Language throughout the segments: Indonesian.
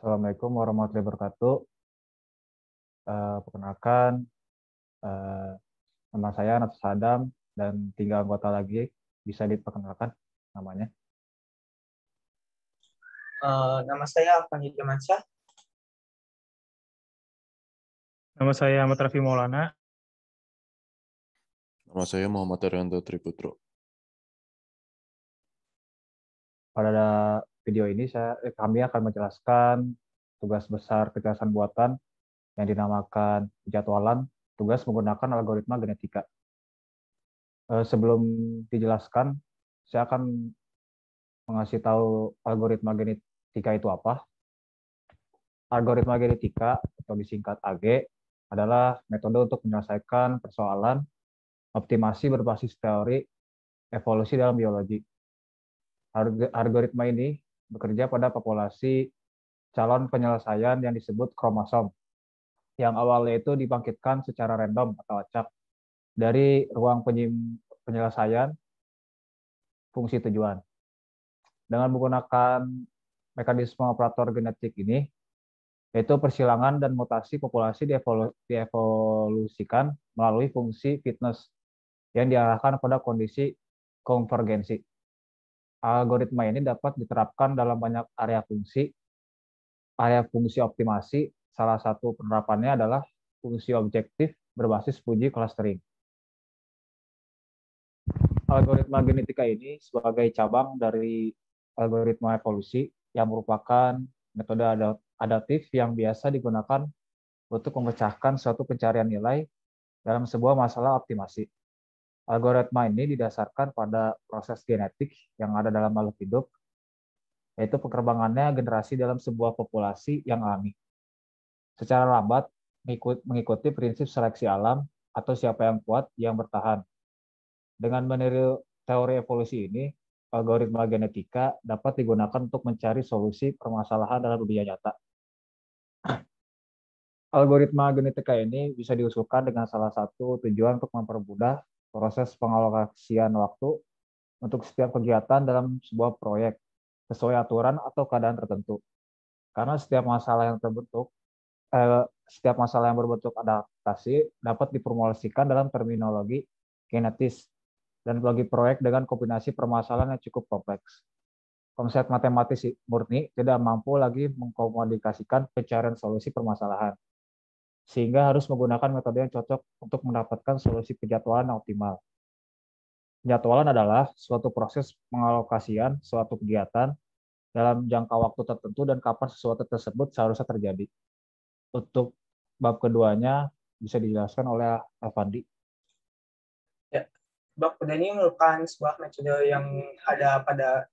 Assalamualaikum warahmatullahi wabarakatuh. Perkenalkan, eh, nama saya Natus Adam dan 3 anggota lagi. Bisa diperkenalkan namanya. Nama saya Afan Hidamansyah. Nama saya Ahmad Raffi Maulana. Nama saya Muhammad Arianto Triputro. Pada video ini kami akan menjelaskan tugas besar kecerasan buatan yang dinamakan penjadwalan tugas menggunakan algoritma genetika. Sebelum dijelaskan, saya akan mengasih tahu algoritma genetika itu apa. Algoritma genetika atau disingkat AG adalah metode untuk menyelesaikan persoalan optimasi berbasis teori evolusi dalam biologi. Algoritma ini bekerja pada populasi calon penyelesaian yang disebut kromosom, yang awalnya itu dibangkitkan secara random atau acak dari ruang penyelesaian fungsi tujuan. Dengan menggunakan mekanisme operator genetik ini, yaitu persilangan dan mutasi populasi dievolusikan melalui fungsi fitness yang diarahkan pada kondisi konvergensi. Algoritma ini dapat diterapkan dalam banyak area fungsi optimasi. Salah satu penerapannya adalah fungsi objektif berbasis Fuzzy clustering. Algoritma genetika ini sebagai cabang dari algoritma evolusi yang merupakan metode adaptif yang biasa digunakan untuk memecahkan suatu pencarian nilai dalam sebuah masalah optimasi. Algoritma ini didasarkan pada proses genetik yang ada dalam makhluk hidup, yaitu perkembangannya generasi dalam sebuah populasi yang alami. Secara lambat, mengikuti prinsip seleksi alam atau siapa yang kuat yang bertahan. Dengan meniru teori evolusi ini, algoritma genetika dapat digunakan untuk mencari solusi permasalahan dalam dunia nyata. Algoritma genetika ini bisa diusulkan dengan salah satu tujuan untuk mempermudah proses pengalokasian waktu untuk setiap kegiatan dalam sebuah proyek sesuai aturan atau keadaan tertentu. Karena setiap masalah yang berbentuk adaptasi dapat diformulasikan dalam terminologi kinetis dan bagi proyek dengan kombinasi permasalahan yang cukup kompleks. Konsep matematis murni tidak mampu lagi mengkomunikasikan pencarian solusi permasalahan, sehingga harus menggunakan metode yang cocok untuk mendapatkan solusi penjadwalan yang optimal. Penjadwalan adalah suatu proses pengalokasian suatu kegiatan dalam jangka waktu tertentu dan kapan sesuatu tersebut seharusnya terjadi. Untuk bab keduanya bisa dijelaskan oleh Avandi. Ya, bab kedua ini merupakan sebuah metode yang ada pada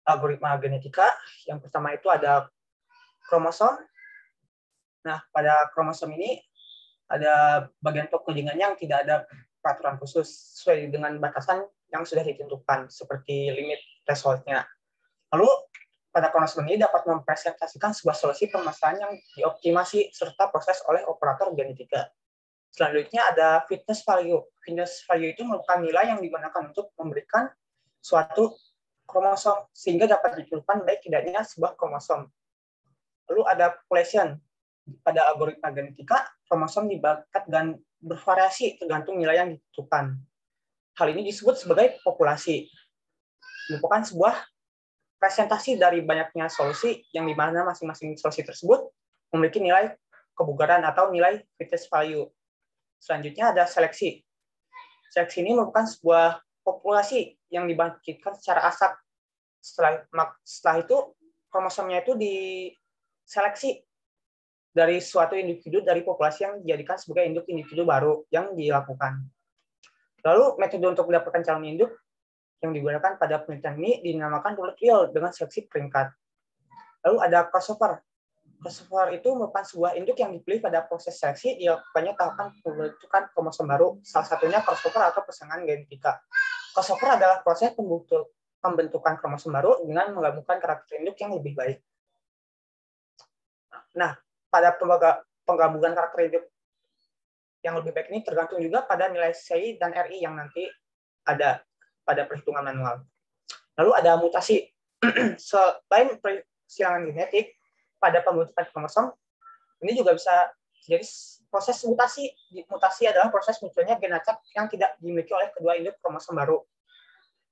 algoritma genetika. Yang pertama itu ada kromosom. Nah, pada kromosom ini ada bagian codingannya yang tidak ada peraturan khusus sesuai dengan batasan yang sudah ditentukan, seperti limit threshold-nya. Lalu, pada kromosom ini dapat mempresentasikan sebuah solusi permasalahan yang dioptimasi serta proses oleh operator genetika. Selanjutnya ada fitness value. Fitness value itu merupakan nilai yang digunakan untuk memberikan suatu kromosom sehingga dapat ditentukan baik tidaknya sebuah kromosom. Lalu ada population. Pada algoritma genetika, kromosom dibakat dan bervariasi tergantung nilai yang ditentukan. Hal ini disebut sebagai populasi. Merupakan sebuah presentasi dari banyaknya solusi yang di mana masing-masing solusi tersebut memiliki nilai kebugaran atau nilai fitness value. Selanjutnya ada seleksi. Seleksi ini merupakan sebuah populasi yang dibangkitkan secara acak. Setelah itu, kromosomnya itu diseleksi dari suatu individu dari populasi yang dijadikan sebagai induk individu baru yang dilakukan. Lalu metode untuk mendapatkan calon induk yang digunakan pada penelitian ini dinamakan roulette wheel dengan seleksi peringkat. Lalu ada crossover. Crossover itu merupakan sebuah induk yang dipilih pada proses seleksi dilakukannya tahapan pembentukan kromosom baru. Salah satunya crossover atau pasangan genetika. Crossover adalah proses pembentukan kromosom baru dengan menggabungkan karakter induk yang lebih baik. Nah, pada penggabungan karakter induk yang lebih baik ini tergantung juga pada nilai CI dan RI yang nanti ada pada perhitungan manual. Lalu ada mutasi. Selain persilangan genetik, pada pembentukan kromosom ini juga bisa jadi proses mutasi. Mutasi adalah proses munculnya gen acak yang tidak dimiliki oleh kedua induk kromosom baru.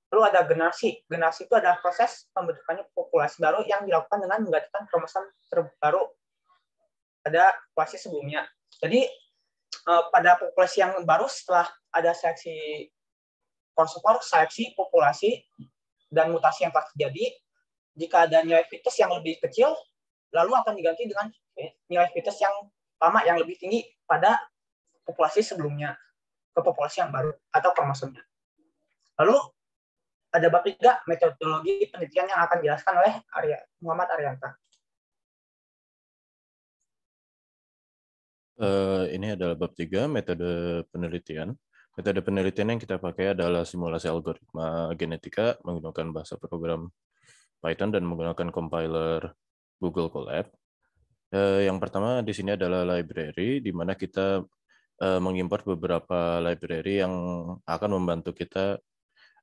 Lalu ada generasi. Generasi itu adalah proses pembentukannya populasi baru yang dilakukan dengan menggantikan kromosom terbaru pada populasi sebelumnya. Jadi pada populasi yang baru setelah ada seleksi crossover, seleksi populasi dan mutasi yang telah terjadi, jika ada nilai fitness yang lebih kecil, lalu akan diganti dengan nilai fitness yang lama yang lebih tinggi pada populasi sebelumnya ke populasi yang baru atau kromosomnya. Lalu ada bab 3, metodologi penelitian yang akan dijelaskan oleh Muhammad Arianta. Ini adalah bab 3, metode penelitian. Metode penelitian yang kita pakai adalah simulasi algoritma genetika menggunakan bahasa program Python dan menggunakan compiler Google Colab. Yang pertama di sini adalah library, di mana kita mengimport beberapa library yang akan membantu kita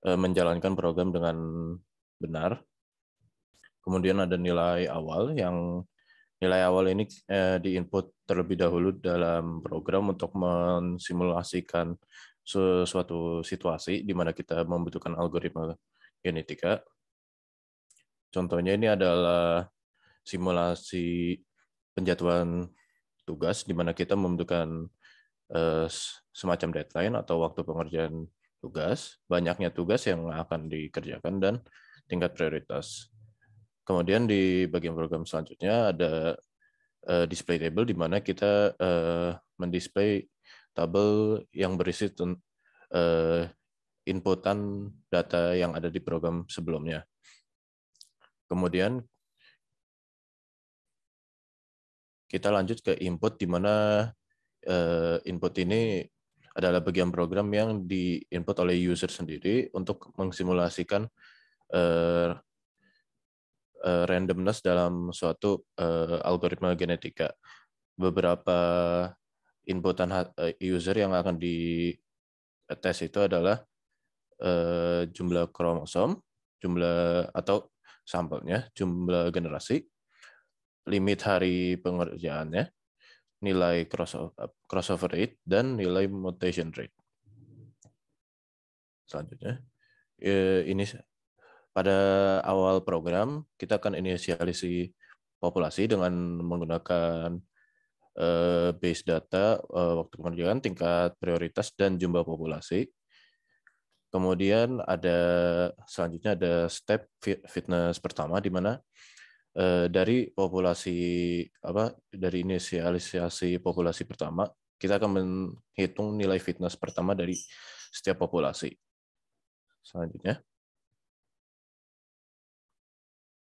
menjalankan program dengan benar. Kemudian ada nilai awal, yang nilai awal ini diinput terlebih dahulu dalam program untuk mensimulasikan suatu situasi di mana kita membutuhkan algoritma genetika. Contohnya ini adalah simulasi penjatuhan tugas di mana kita membutuhkan semacam deadline atau waktu pengerjaan tugas, banyaknya tugas yang akan dikerjakan, dan tingkat prioritas. Kemudian di bagian program selanjutnya ada display table di mana kita mendisplay tabel yang berisi inputan data yang ada di program sebelumnya. Kemudian kita lanjut ke input, di mana input ini adalah bagian program yang di-input oleh user sendiri untuk mengsimulasikan randomness dalam suatu algoritma genetika. Beberapa inputan user yang akan dites itu adalah jumlah kromosom, jumlah atau sampelnya, jumlah generasi, limit hari pengerjaannya, nilai crossover rate, dan nilai mutation rate. Selanjutnya, ini pada awal program kita akan inisialisasi populasi dengan menggunakan base data, waktu pengerjaan, tingkat prioritas, dan jumlah populasi. Kemudian selanjutnya ada step fitness pertama, di mana dari inisialisasi populasi pertama, kita akan menghitung nilai fitness pertama dari setiap populasi. Selanjutnya,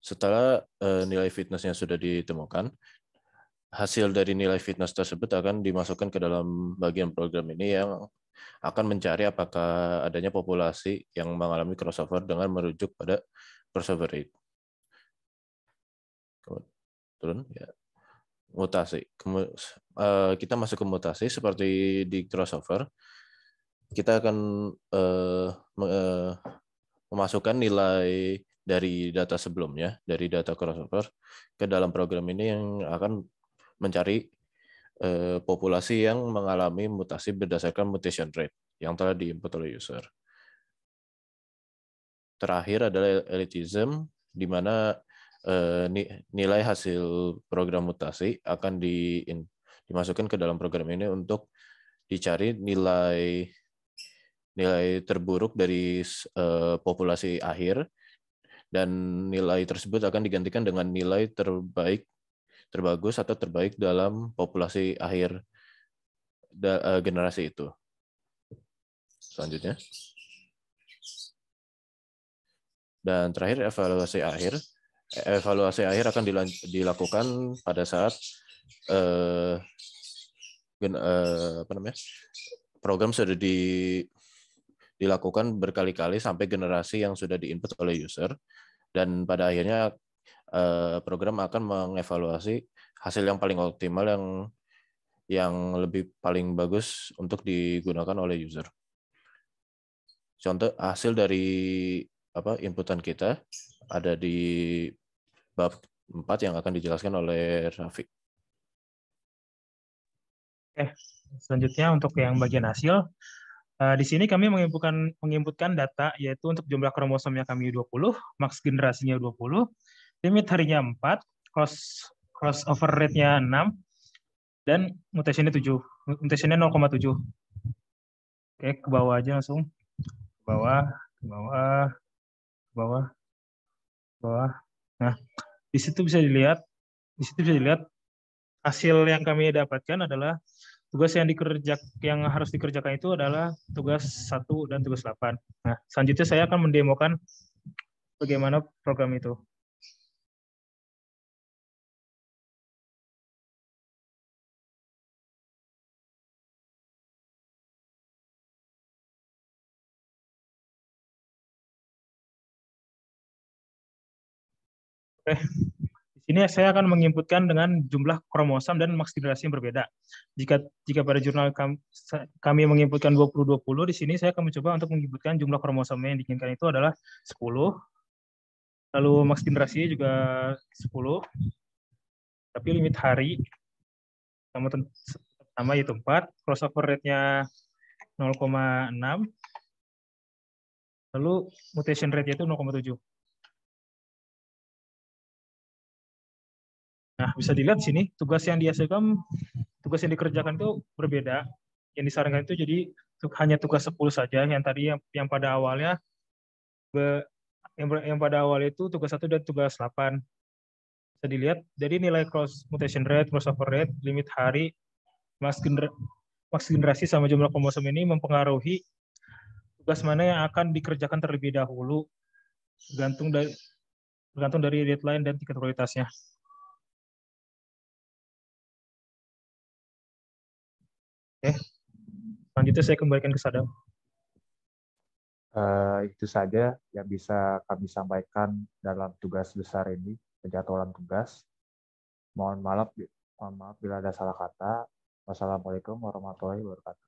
setelah nilai fitnessnya sudah ditemukan, hasil dari nilai fitness tersebut akan dimasukkan ke dalam bagian program ini yang akan mencari apakah adanya populasi yang mengalami crossover dengan merujuk pada crossover rate. Turun ya. Mutasi. Kita masuk ke mutasi seperti di crossover. Kita akan memasukkan nilai dari data sebelumnya, dari data crossover, ke dalam program ini yang akan mencari populasi yang mengalami mutasi berdasarkan mutation rate yang telah diinput oleh user. Terakhir adalah elitism, di mana nilai hasil program mutasi akan dimasukkan ke dalam program ini untuk dicari nilai terburuk dari populasi akhir, dan nilai tersebut akan digantikan dengan nilai terbagus atau terbaik dalam populasi akhir generasi itu. Selanjutnya. Dan terakhir, evaluasi akhir. Evaluasi akhir akan dilakukan pada saat program sudah dilakukan berkali-kali sampai generasi yang sudah diinput oleh user, dan pada akhirnya program akan mengevaluasi hasil yang paling optimal, yang lebih paling bagus untuk digunakan oleh user. Contoh hasil dari inputan kita ada di bab 4 yang akan dijelaskan oleh Raffi. Selanjutnya untuk yang bagian hasil, di sini kami menginputkan data yaitu untuk jumlah kromosomnya kami 20, max generasinya 20, limit harinya 4, crossover rate-nya 6, dan mutasinya 7. Mutasinya 0,7. Oke, ke bawah aja langsung. Ke bawah, ke bawah, ke bawah, ke bawah. Nah, di situ bisa dilihat hasil yang kami dapatkan adalah tugas yang harus dikerjakan itu adalah tugas 1 dan tugas 8. Nah, selanjutnya saya akan mendemokan bagaimana program itu. Oke. Di sini saya akan menginputkan dengan jumlah kromosom dan max generasi yang berbeda. Jika pada jurnal kami menginputkan 20-20, di sini saya akan mencoba untuk menginputkan jumlah kromosom yang diinginkan itu adalah 10. Lalu max generasi juga 10. Tapi limit hari sama yaitu 4. Crossover rate-nya 0,6. Lalu mutation rate-nya itu 0,7. Nah, bisa dilihat di sini tugas yang dikerjakan itu berbeda. Yang disarankan itu jadi hanya tugas 10 saja, yang tadi yang pada awalnya yang pada awal itu tugas 1 dan tugas 8. Bisa dilihat dari nilai cross mutation rate, crossover rate, limit hari, max generasi sama jumlah kromosom ini mempengaruhi tugas mana yang akan dikerjakan terlebih dahulu, tergantung dari deadline dan tingkat prioritasnya. Oke, selanjutnya saya kembalikan ke Sadam. Itu saja yang bisa kami sampaikan dalam tugas besar ini, penjadwalan tugas. Mohon maaf bila ada salah kata. Wassalamualaikum warahmatullahi wabarakatuh.